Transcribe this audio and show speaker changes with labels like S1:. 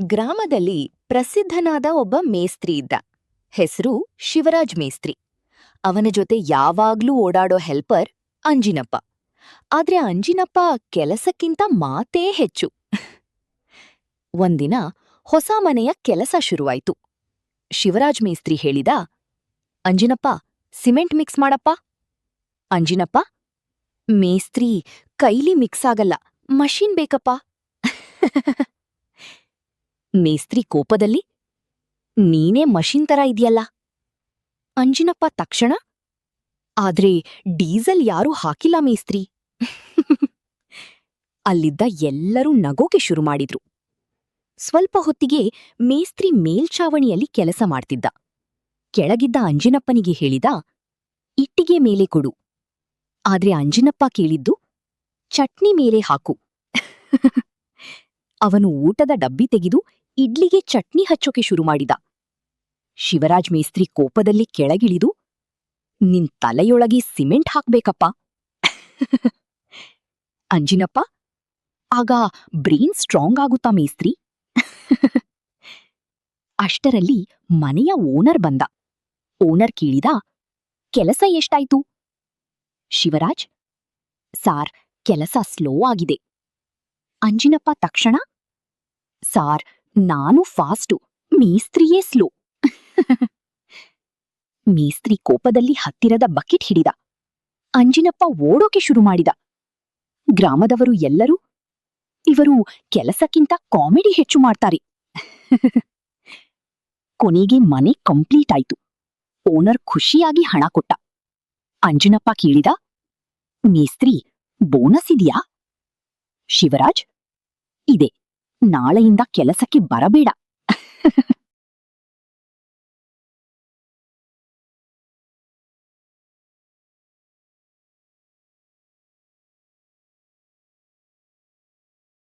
S1: ಗ್ರಾಮದಲ್ಲಿ ಪ್ರಸಿದ್ಧನಾದ ಒಬ್ಬ ಮೇಸ್ತ್ರಿ ಇದ್ದ. ಹೆಸರು ಶಿವರಾಜ್ ಮೇಸ್ತ್ರಿ. ಅವನ ಜೊತೆ ಯಾವಾಗ್ಲೂ ಓಡಾಡೋ ಹೆಲ್ಪರ್ ಅಂಜಿನಪ್ಪ. ಆದ್ರೆ ಅಂಜಿನಪ್ಪ ಕೆಲಸಕ್ಕಿಂತ ಮಾತೇ ಹೆಚ್ಚು. ಒಂದಿನ ಹೊಸ ಮನೆಯ ಕೆಲಸ ಶುರುವಾಯ್ತು. ಶಿವರಾಜ್ ಮೇಸ್ತ್ರಿ ಹೇಳಿದ, ಅಂಜಿನಪ್ಪ, ಸಿಮೆಂಟ್ ಮಿಕ್ಸ್ ಮಾಡಪ್ಪ. ಅಂಜಿನಪ್ಪ, ಮೇಸ್ತ್ರಿ, ಕೈಲಿ ಮಿಕ್ಸ್ ಆಗಲ್ಲ, ಮಷೀನ್ ಬೇಕಪ್ಪ. ಮೇಸ್ತ್ರಿ ಕೋಪದಲ್ಲಿ, ನೀನೇ ಮಷೀನ್ ತರ ಇದೆಯಲ್ಲ. ಅಂಜಿನಪ್ಪ ತಕ್ಷಣ, ಆದ್ರೆ ಡೀಸೆಲ್ ಯಾರೂ ಹಾಕಿಲ್ಲ ಮೇಸ್ತ್ರಿ. ಅಲ್ಲಿದ್ದ ಎಲ್ಲರೂ ನಗೋಕೆ ಶುರು ಮಾಡಿದ್ರು. ಸ್ವಲ್ಪ ಹೊತ್ತಿಗೆ ಮೇಸ್ತ್ರಿ ಮೇಲ್ಛಾವಣಿಯಲ್ಲಿ ಕೆಲಸ ಮಾಡ್ತಿದ್ದ. ಕೆಳಗಿದ್ದ ಅಂಜಿನಪ್ಪನಿಗೆ ಹೇಳಿದ, ಇಟ್ಟಿಗೆ ಮೇಲೆ ಕೊಡು. ಆದ್ರೆ ಅಂಜಿನಪ್ಪ ಕೇಳಿದ್ದು, ಚಟ್ನಿ ಮೇಲೆ ಹಾಕು. ಅವನು ಊಟದ ಡಬ್ಬಿ ತೆಗೆದು ಇಡ್ಲಿಗೆ ಚಟ್ನಿ ಹಚ್ಚೋಕೆ ಶುರು ಮಾಡಿದ. ಶಿವರಾಜ್ ಮೇಸ್ತ್ರಿ ಕೋಪದಲ್ಲಿ ಕೆಳಗಿಳಿದು, ನಿನ್ ತಲೆಯೊಳಗೆ ಸಿಮೆಂಟ್ ಹಾಕ್ಬೇಕಪ್ಪ. ಅಂಜಿನಪ್ಪ, ಆಗ ಬ್ರೈನ್ ಸ್ಟ್ರಾಂಗ್ ಆಗುತ್ತಾ ಮೇಸ್ತ್ರಿ? ಅಷ್ಟರಲ್ಲಿ ಮನೆಯ ಓನರ್ ಬಂದ. ಓನರ್ ಕೇಳಿದ, ಕೆಲಸ ಎಷ್ಟಾಯ್ತು? ಶಿವರಾಜ್, ಸಾರ್, ಕೆಲಸ ಸ್ಲೋ ಆಗಿದೆ. ಅಂಜಿನಪ್ಪ ತಕ್ಷಣ, ಸಾರ್, ನಾನು ಫಾಸ್ಟು, ಮೇಸ್ತ್ರಿಯೇ ಸ್ಲೋ. ಮೇಸ್ತ್ರಿ ಕೋಪದಲ್ಲಿ ಹತ್ತಿರದ ಬಕೆಟ್ ಹಿಡಿದ. ಅಂಜಿನಪ್ಪ ಓಡೋಕೆ ಶುರು ಮಾಡಿದ. ಗ್ರಾಮದವರು ಎಲ್ಲರೂ, ಇವರು ಕೆಲಸಕ್ಕಿಂತ ಕಾಮಿಡಿ ಹೆಚ್ಚು ಮಾಡ್ತಾರೆ. ಕೊನೆಗೆ ಮನೆ ಕಂಪ್ಲೀಟ್ ಆಯ್ತು. ಓನರ್ ಖುಷಿಯಾಗಿ ಹಣ ಕೊಟ್ಟ. ಅಂಜಿನಪ್ಪ ಕೇಳಿದ, ಮೇಸ್ತ್ರಿ, ಬೋನಸ್ ಇದೆಯಾ? ಶಿವರಾಜ್, ಇದೆ, ನಾಳೆಯಿಂದ ಕೆಲಸಕ್ಕೆ ಬರಬೇಡ.